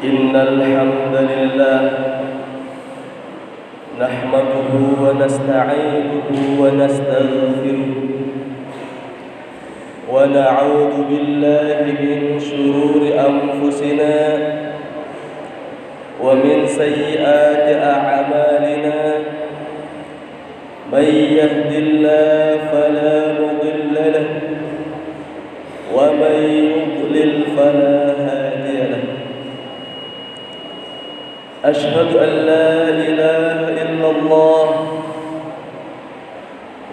إن الحمد لله نحمده ونستعينه ونستغفره ونعوذ بالله من شرور أنفسنا ومن سيئات أعمالنا من يهد الله فلا مضل له ومن يضلل فلا هادي له أشهد أن لا إله إلا الله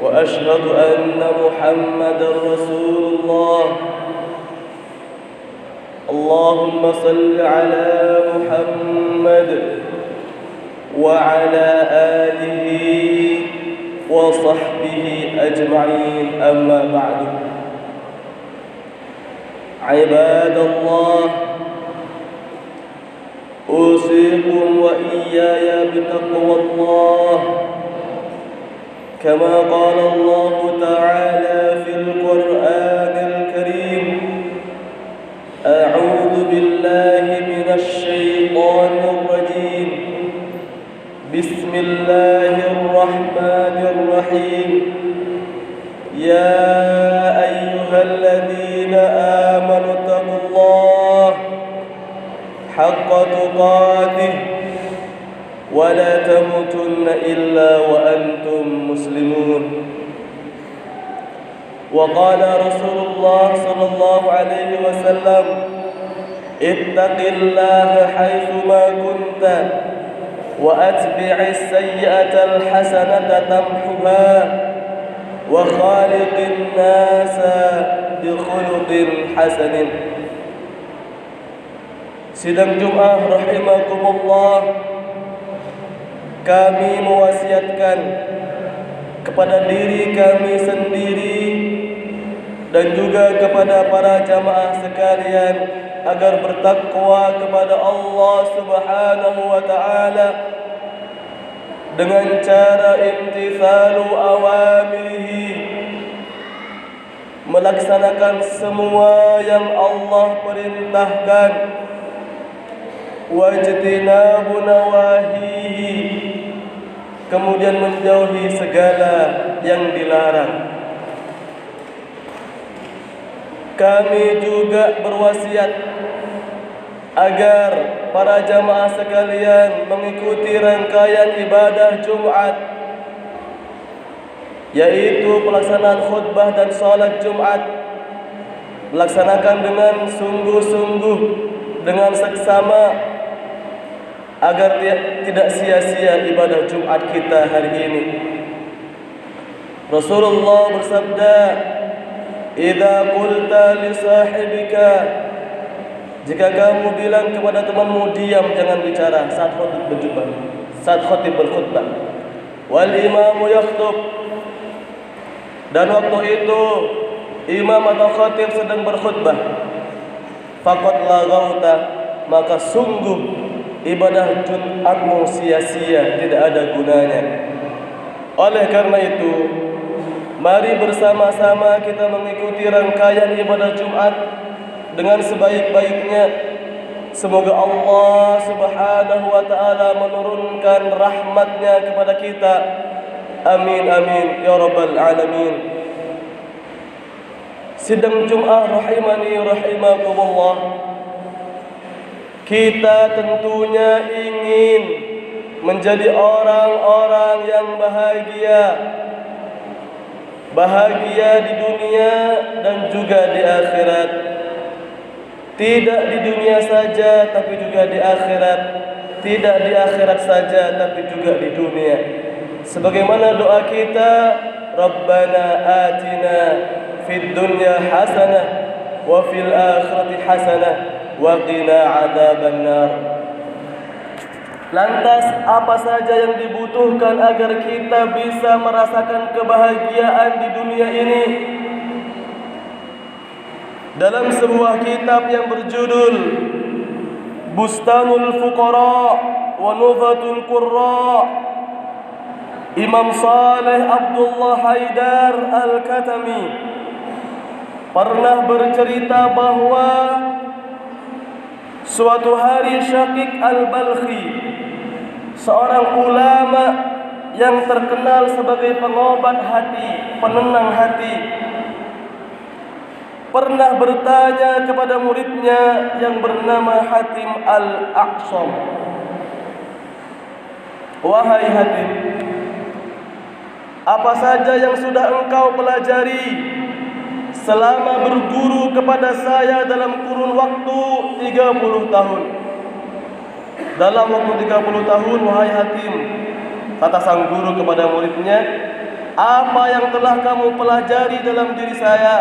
وأشهد أن محمدا رسول الله اللهم صل على محمد وعلى آله وصحبه أجمعين أما بعد عباد الله أوصيكم وإياي بتقوى الله كما قال الله تعالى في القرآن الكريم أعوذ بالله من الشيطان الرجيم بسم الله الرحمن الرحيم يا أيها الذين آمنوا اتقوا الله حق تقاته ولا تموتن إلا وأنتم مسلمون وقال رسول الله صلى الله عليه وسلم اتق الله حيثما كنت وأتبع السيئة الحسنة تمحها وخالق الناس بخلق حسن. Sidang Jum'ah rahimakumullah, kami mewasiatkan kepada diri kami sendiri dan juga kepada para jamaah sekalian agar bertakwa kepada Allah Subhanahu wa taala dengan cara imtithalu awamirihi, melaksanakan semua yang Allah perintahkan, wajtinabu nawahihi, kemudian menjauhi segala yang dilarang. Kami juga berwasiat agar para jamaah sekalian mengikuti rangkaian ibadah Jumat, yaitu pelaksanaan khutbah dan salat Jumat, melaksanakan dengan sungguh-sungguh, dengan seksama, agar tidak sia-sia ibadah Jumat kita hari ini. Rasulullah bersabda, "Idza qulta li sahibika," jika kamu bilang kepada temanmu, diam, jangan bicara saat khatib berkhutbah. Wal imamu yakhtub, dan waktu itu imam atau khatib sedang berkhutbah. Faqad laghauta, maka sungguh ibadah Jumatmu sia-sia, tidak ada gunanya. Oleh karena itu, mari bersama-sama kita mengikuti rangkaian ibadah Jumat dengan sebaik-baiknya. Semoga Allah Subhanahu wa taala menurunkan rahmat-Nya kepada kita. Amin amin ya rabbal alamin. Sidang Jum'ah rahimani rahimakumullah, kita tentunya ingin menjadi orang-orang yang bahagia di dunia dan juga di akhirat. Tidak di dunia saja tapi juga di akhirat. Tidak di akhirat saja tapi juga di dunia. Sebagaimana doa kita, Rabbana atina fid dunya hasanah wa fil akhirati hasanah wa qina adzabannar. Lantas apa saja yang dibutuhkan agar kita bisa merasakan kebahagiaan di dunia ini? Dalam sebuah kitab yang berjudul Bustanul Fuqara wa Nudhatul Qurra, Imam Saleh Abdullah Haidar Al-Katami pernah bercerita bahwa Suatu hari Syaqiq Al-Balkhi, seorang ulama yang terkenal sebagai pengobat hati, penenang hati, pernah bertanya kepada muridnya yang bernama Hatim Al-Aqsam, "Wahai Hatim, apa saja yang sudah engkau pelajari selama berguru kepada saya dalam kurun waktu 30 tahun?" Dalam waktu 30 tahun, wahai Hatim, kata sang guru kepada muridnya, apa yang telah kamu pelajari dalam diri saya?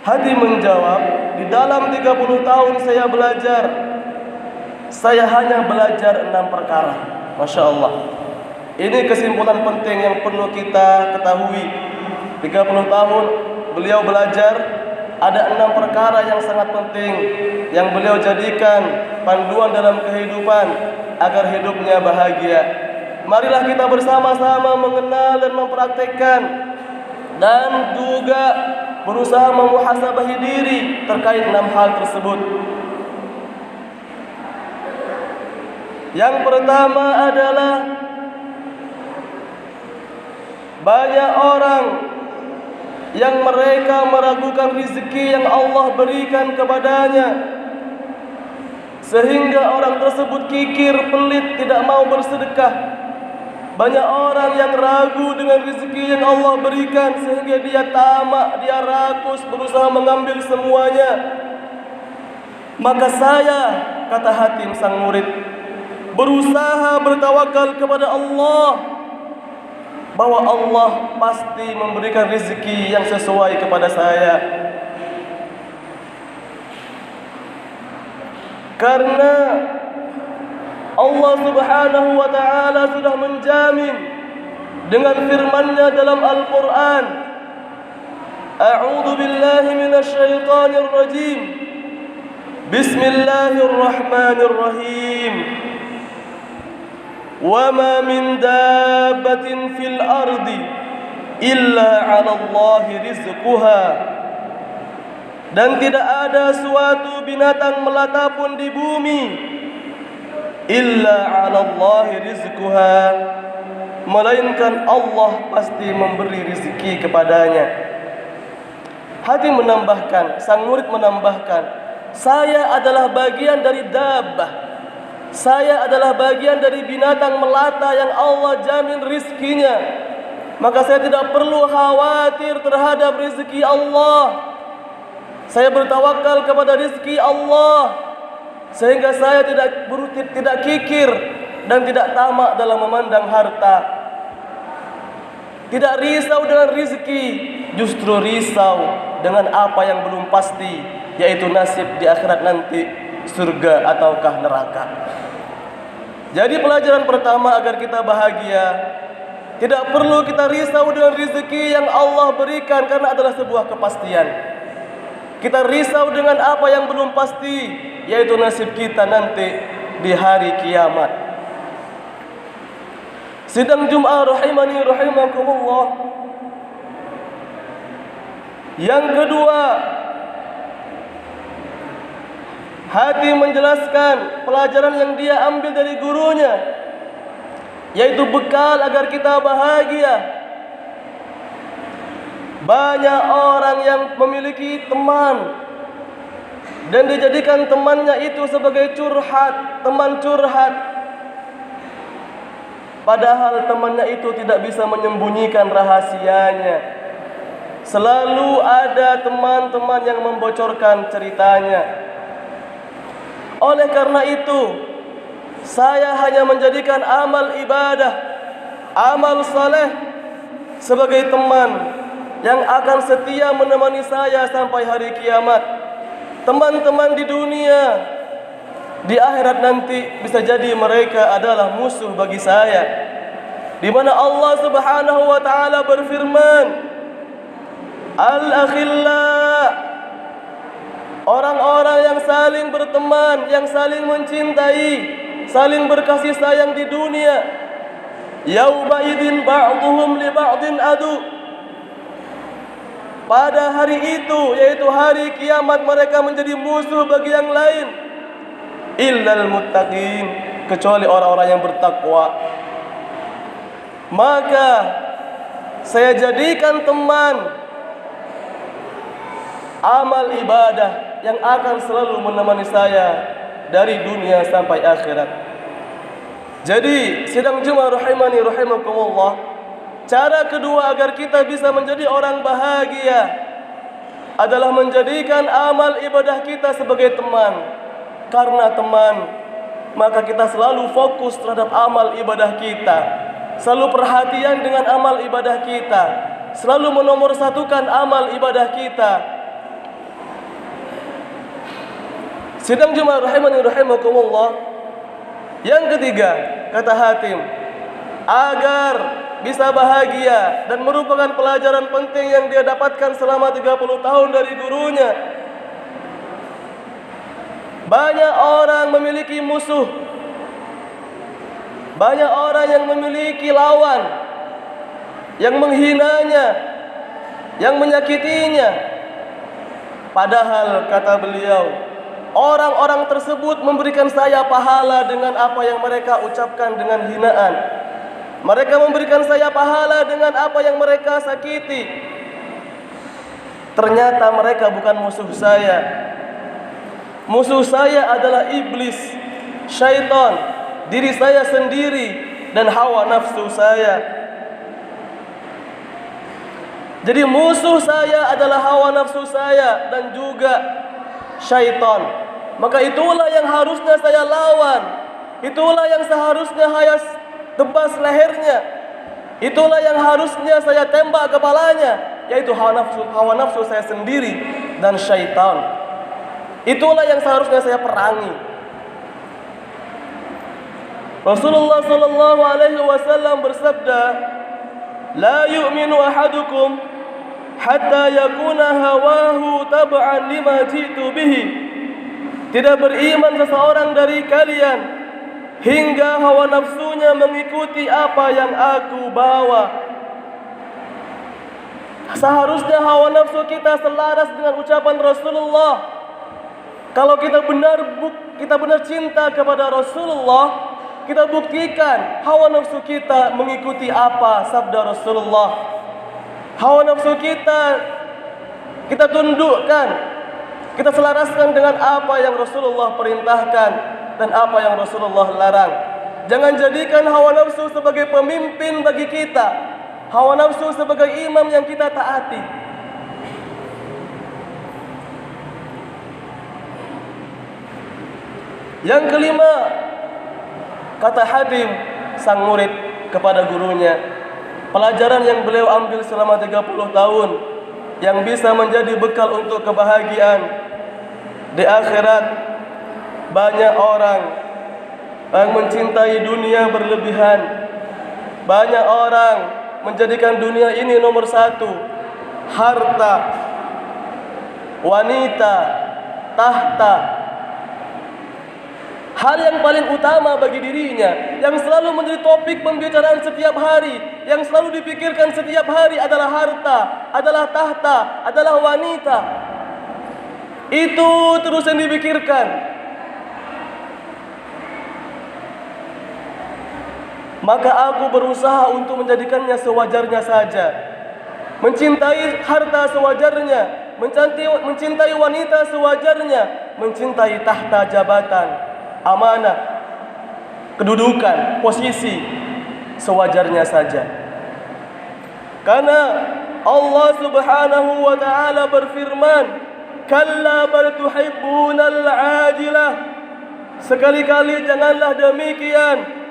Hatim menjawab, di dalam 30 tahun saya belajar, saya hanya belajar 6 perkara. Masya Allah. Ini kesimpulan penting yang perlu kita ketahui. 30 tahun beliau belajar, ada 6 perkara yang sangat penting yang beliau jadikan panduan dalam kehidupan agar hidupnya bahagia. Marilah kita bersama-sama mengenal dan mempraktekkan dan juga berusaha memuhasabahi diri terkait 6 hal tersebut. Yang pertama adalah banyak orang yang mereka meragukan rezeki yang Allah berikan kepadanya, sehingga orang tersebut kikir, pelit, tidak mau bersedekah. Banyak orang yang ragu dengan rezeki yang Allah berikan, sehingga dia tamak, dia rakus, berusaha mengambil semuanya. Maka saya, kata Hatim sang murid, berusaha bertawakal kepada Allah, bahwa Allah pasti memberikan rezeki yang sesuai kepada saya. Karena Allah Subhanahu wa ta'ala sudah menjamin dengan firman-Nya dalam Al-Quran, A'udzu billahi minasy syaithanir rajim. Bismillahirrahmanirrahim. Wa ma min dabbatin fil ardi illa 'ala Allahi rizquha. Dan tidak ada suatu binatang melata pun di bumi illa 'ala Allahi rizquha, melainkan Allah pasti memberi rezeki kepadanya. Hatim menambahkan, sang murid menambahkan, saya adalah bagian dari dabbah. Saya adalah bagian dari binatang melata yang Allah jamin rizkinya. Maka saya tidak perlu khawatir terhadap rezeki Allah. Saya bertawakal kepada rezeki Allah, sehingga saya tidak kikir dan tidak tamak dalam memandang harta. Tidak risau dengan rezeki, justru risau dengan apa yang belum pasti, yaitu nasib di akhirat nanti, surga ataukah neraka. Jadi pelajaran pertama agar kita bahagia, tidak perlu kita risau dengan rezeki yang Allah berikan karena adalah sebuah kepastian. Kita risau dengan apa yang belum pasti, yaitu nasib kita nanti di hari kiamat. Sidang Jum'ah rahimani rahimakumullah. Yang kedua, Hatim menjelaskan pelajaran yang dia ambil dari gurunya, yaitu bekal agar kita bahagia. Banyak orang yang memiliki teman dan dijadikan temannya itu sebagai curhat, teman curhat. Padahal temannya itu tidak bisa menyembunyikan rahasianya. Selalu ada teman-teman yang membocorkan ceritanya. Oleh karena itu, saya hanya menjadikan amal ibadah, amal saleh sebagai teman yang akan setia menemani saya sampai hari kiamat. Teman-teman di dunia, di akhirat nanti bisa jadi mereka adalah musuh bagi saya. Di mana Allah Subhanahu wa taala berfirman, Al-akhilla, orang-orang yang saling berteman, yang saling mencintai, saling berkasih sayang di dunia, yauma idzin ba'dhum li ba'din adu. pada hari itu, yaitu hari kiamat, mereka menjadi musuh bagi yang lain. Illal muttaqin, kecuali orang-orang yang bertakwa. Maka saya jadikan teman amal ibadah yang akan selalu menemani saya dari dunia sampai akhirat. Jadi sidang Jumat rahimani rahimakumullah, cara kedua agar kita bisa menjadi orang bahagia adalah menjadikan amal ibadah kita sebagai teman. Karena teman, maka kita selalu fokus terhadap amal ibadah kita, selalu perhatian dengan amal ibadah kita, selalu menomorsatukan amal ibadah kita. Sidang Jumat rahimani rahimakumullah. Yang ketiga, kata Hatim, agar bisa bahagia dan merupakan pelajaran penting yang dia dapatkan selama 30 tahun dari gurunya. Banyak orang memiliki musuh, banyak orang yang memiliki lawan, yang menghinanya, yang menyakitinya. Padahal kata beliau, orang-orang tersebut memberikan saya pahala dengan apa yang mereka ucapkan dengan hinaan. Mereka memberikan saya pahala dengan apa yang mereka sakiti. Ternyata mereka bukan musuh saya. Musuh saya adalah iblis, syaitan, diri saya sendiri, dan hawa nafsu saya. Jadi musuh saya adalah hawa nafsu saya dan juga syaitan. Maka itulah yang harusnya saya lawan. Itulah yang seharusnya saya tebas lehernya. Itulah yang harusnya saya tembak kepalanya, yaitu hawa nafsu saya sendiri dan syaitan. Itulah yang seharusnya saya perangi. Rasulullah sallallahu alaihi wasallam bersabda, "La yu'minu ahadukum hatta yakuna hawahu tab'an lima jitu bihi." Tidak beriman seseorang dari kalian hingga hawa nafsunya mengikuti apa yang aku bawa. Seharusnya hawa nafsu kita selaras dengan ucapan Rasulullah. Kalau kita benar cinta kepada Rasulullah, kita buktikan hawa nafsu kita mengikuti apa sabda Rasulullah. Hawa nafsu kita tundukkan, kita selaraskan dengan apa yang Rasulullah perintahkan dan apa yang Rasulullah larang. Jangan jadikan hawa nafsu sebagai pemimpin bagi kita, hawa nafsu sebagai imam yang kita taati. Yang kelima, kata Hatim sang murid kepada gurunya, pelajaran yang beliau ambil selama 30 tahun yang bisa menjadi bekal untuk kebahagiaan di akhirat. Banyak orang yang mencintai dunia berlebihan. Banyak orang menjadikan dunia ini nomor satu. Harta, wanita, tahta, hal yang paling utama bagi dirinya, yang selalu menjadi topik pembicaraan setiap hari, yang selalu dipikirkan setiap hari adalah harta, adalah tahta, adalah wanita. Itu terus yang dipikirkan. Maka aku berusaha untuk menjadikannya sewajarnya saja. Mencintai harta sewajarnya, mencintai wanita sewajarnya, mencintai tahta jabatan, amanah, kedudukan, posisi sewajarnya saja. Karena Allah Subhanahu wa taala berfirman, "Kalla bal tuhibbunal 'ajilah." Sekali-kali janganlah demikian.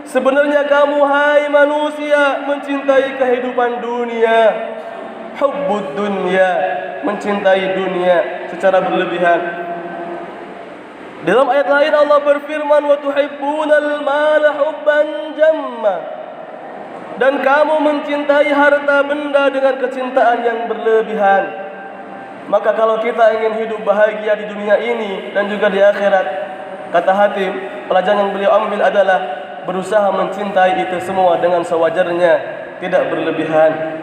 Sebenarnya kamu hai manusia mencintai kehidupan dunia, hubbud dunya, mencintai dunia secara berlebihan. Dalam ayat lain Allah berfirman, "Wa tuhibbunal mala hubban jamma." Dan kamu mencintai harta benda dengan kecintaan yang berlebihan. Maka kalau kita ingin hidup bahagia di dunia ini dan juga di akhirat, kata Hatim, pelajaran yang beliau ambil adalah berusaha mencintai itu semua dengan sewajarnya, tidak berlebihan.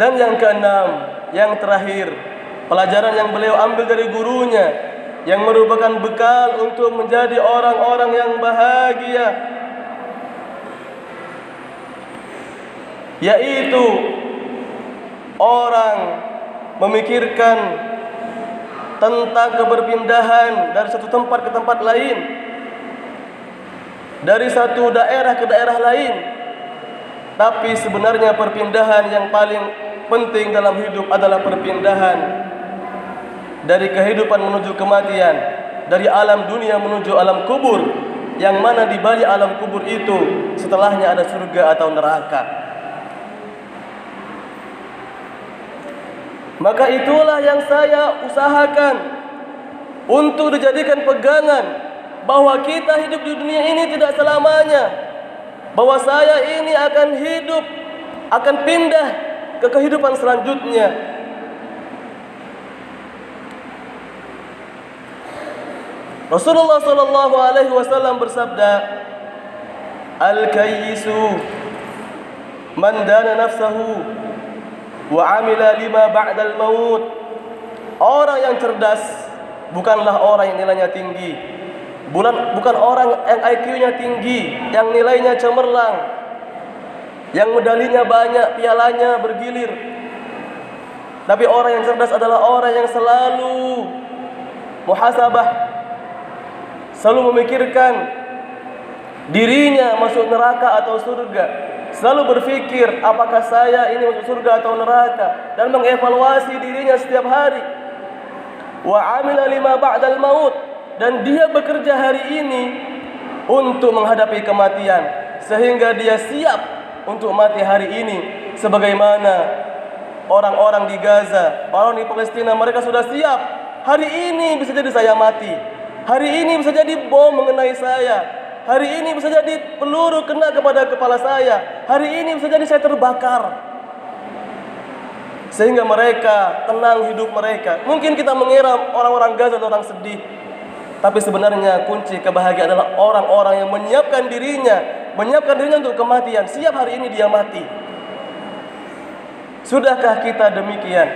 Dan yang keenam, yang terakhir, pelajaran yang beliau ambil dari gurunya yang merupakan bekal untuk menjadi orang-orang yang bahagia, yaitu orang memikirkan tentang keberpindahan dari satu tempat ke tempat lain, dari satu daerah ke daerah lain. Tapi sebenarnya perpindahan yang paling penting dalam hidup adalah perpindahan dari kehidupan menuju kematian, dari alam dunia menuju alam kubur, yang mana di balik alam kubur itu setelahnya ada surga atau neraka. Maka itulah yang saya usahakan untuk dijadikan pegangan, bahwa kita hidup di dunia ini tidak selamanya, bahwa saya ini akan hidup, akan pindah ke kehidupan selanjutnya. Rasulullah sallallahu alaihi wasallam bersabda, "Al-kayyisu man dana nafsahu wa amila lima ba'dal maut." Orang yang cerdas bukanlah orang yang nilainya tinggi, bukan orang yang IQ-nya tinggi, yang nilainya cemerlang, yang medalinya banyak, pialanya bergilir. Tapi orang yang cerdas adalah orang yang selalu muhasabah, selalu memikirkan dirinya masuk neraka atau surga, selalu berpikir apakah saya ini masuk surga atau neraka, dan mengevaluasi dirinya setiap hari. Wa amila lima ba'dal maut, dan dia bekerja hari ini untuk menghadapi kematian, sehingga dia siap untuk mati hari ini. Sebagaimana orang-orang di Gaza, orang di Palestina, mereka sudah siap. Hari ini bisa jadi saya mati, hari ini bisa jadi bom mengenai saya, hari ini bisa jadi peluru kena kepada kepala saya, hari ini bisa jadi saya terbakar. Sehingga mereka tenang hidup mereka. Mungkin kita mengira orang-orang Gaza adalah orang sedih, tapi sebenarnya kunci kebahagiaan adalah orang-orang yang menyiapkan dirinya untuk kematian. Siap hari ini dia mati. Sudahkah kita demikian?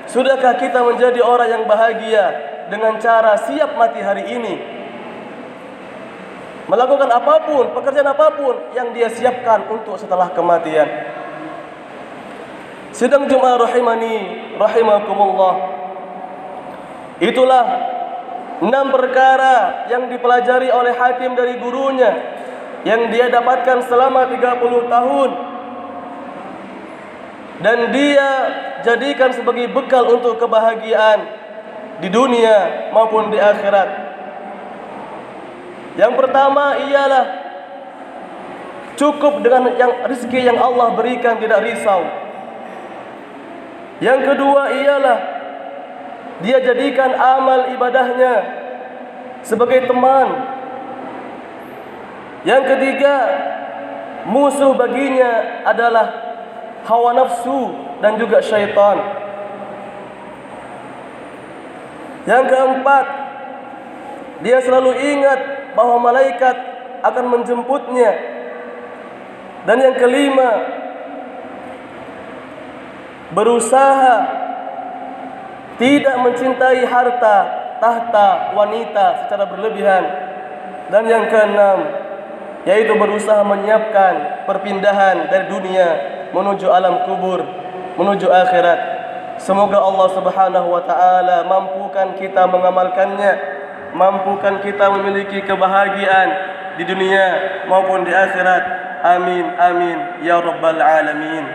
Sudahkah kita menjadi orang yang bahagia dengan cara siap mati hari ini? Melakukan apapun, pekerjaan apapun yang dia siapkan untuk setelah kematian. Sidang Jumat rahimani rahimakumullah, itulah 6 perkara yang dipelajari oleh hakim dari gurunya, yang dia dapatkan selama 30 tahun, dan dia jadikan sebagai bekal untuk kebahagiaan di dunia maupun di akhirat. Yang pertama ialah cukup dengan rezeki yang Allah berikan, tidak risau. Yang kedua ialah dia jadikan amal ibadahnya sebagai teman. Yang ketiga, musuh baginya adalah hawa nafsu dan juga syaitan. Yang keempat, dia selalu ingat bahwa malaikat akan menjemputnya. Dan yang kelima, berusaha tidak mencintai harta, tahta, wanita secara berlebihan. Dan yang keenam, yaitu berusaha menyiapkan perpindahan dari dunia menuju alam kubur, menuju akhirat. Semoga Allah Subhanahu wa taala mampukan kita mengamalkannya, mampukan kita memiliki kebahagiaan di dunia maupun di akhirat. Amin amin ya rabbal alamin.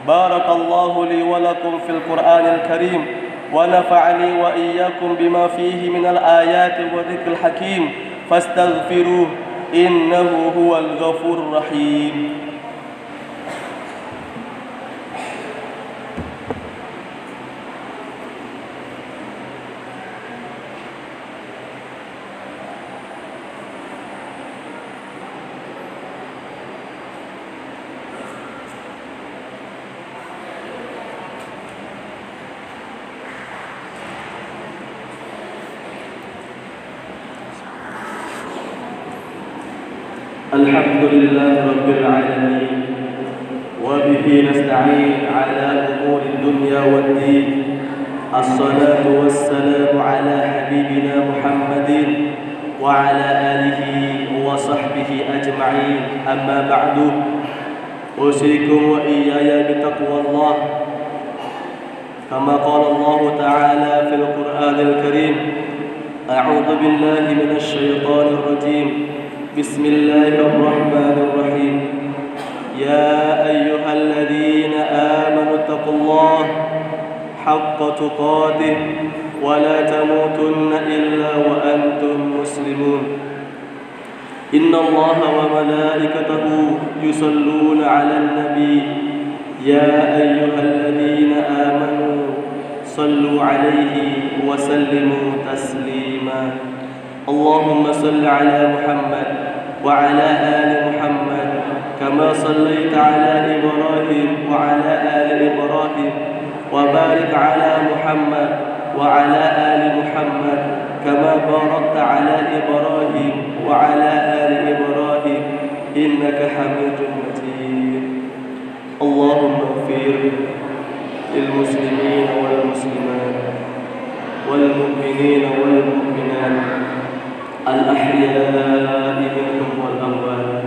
Barakallahu li wa lakum fil Qur'anil Karim, wa nafa'ani wa iyyakum bima fihi minal ayati wa dzikril hakim. Fastaghfiruh, innahu huwal ghafurur rahim. Alhamdulillah Rabbil Alamin, wa bihi وبه نستعين على أمور الدنيا والدين. الصلاة والسلام على حبيبنا محمد وعلى آله وصحبه أجمعين. أما بعد، أوصيكم وإياي بتقوى الله، كما قال الله تعالى في القرآن الكريم: أعوذ بالله من الشيطان الرجيم، بسم الله الرحمن الرحيم. يا أيها الذين آمنوا اتقوا الله حق تقاته ولا تموتن إلا وأنتم مسلمون. إن الله وملائكته يصلون على النبي يا أيها الذين آمنوا صلوا عليه وسلموا تسليما. اللهم صل على محمد وعلى آل محمد كما صليت على إبراهيم وعلى آل إبراهيم، وبارك على محمد وعلى آل محمد كما باركت على إبراهيم وعلى آل إبراهيم إنك حميد مجيد. اللهم اغفر للمسلمين والمسلمات والمؤمنين والمؤمنات الأحياء منهم والأموات،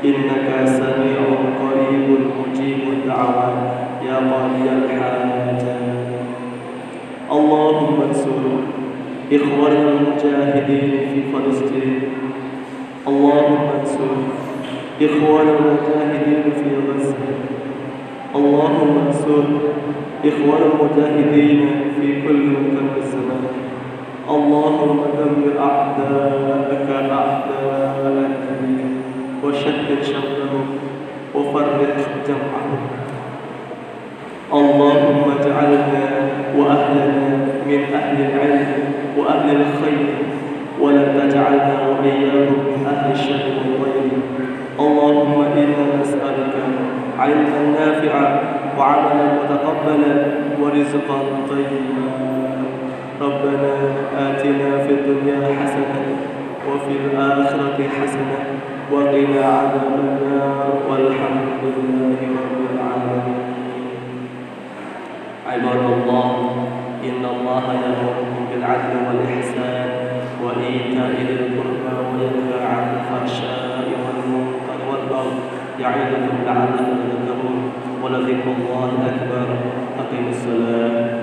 إنك سميع قريب مجيب الدعوات يا قاضي الحاجات. اللهم انصر إخواننا المجاهدين في فلسطين. اللهم انصر إخواننا المجاهدين في غزة. اللهم انصر إخواننا المجاهدين في كل مكان في الزمان. اللهم دمر أعداءك أعداء الدين وشتت شملهم وفرق جمعهم. اللهم اجعلنا وأهلنا من أهل العلم وأهل الخير، ولا تجعلنا وإياهم من أهل الشر والضير. اللهم إنا نسألك علما نافعا وعملا متقبلا ورزقا طيبا. ربنا آتنا في الدنيا حسنة وفي الآخرة حسنة وقنا عذاب النار، والحمد لله رب العالمين. عباد الله، إن الله يأمركم بالعدل والإحسان وإيتاء ذي القربى وينهى عن الفحشاء والمنكر والبغي يعظكم لعلكم تذكرون. ولذكر الله أكبر. أقم الصلاة.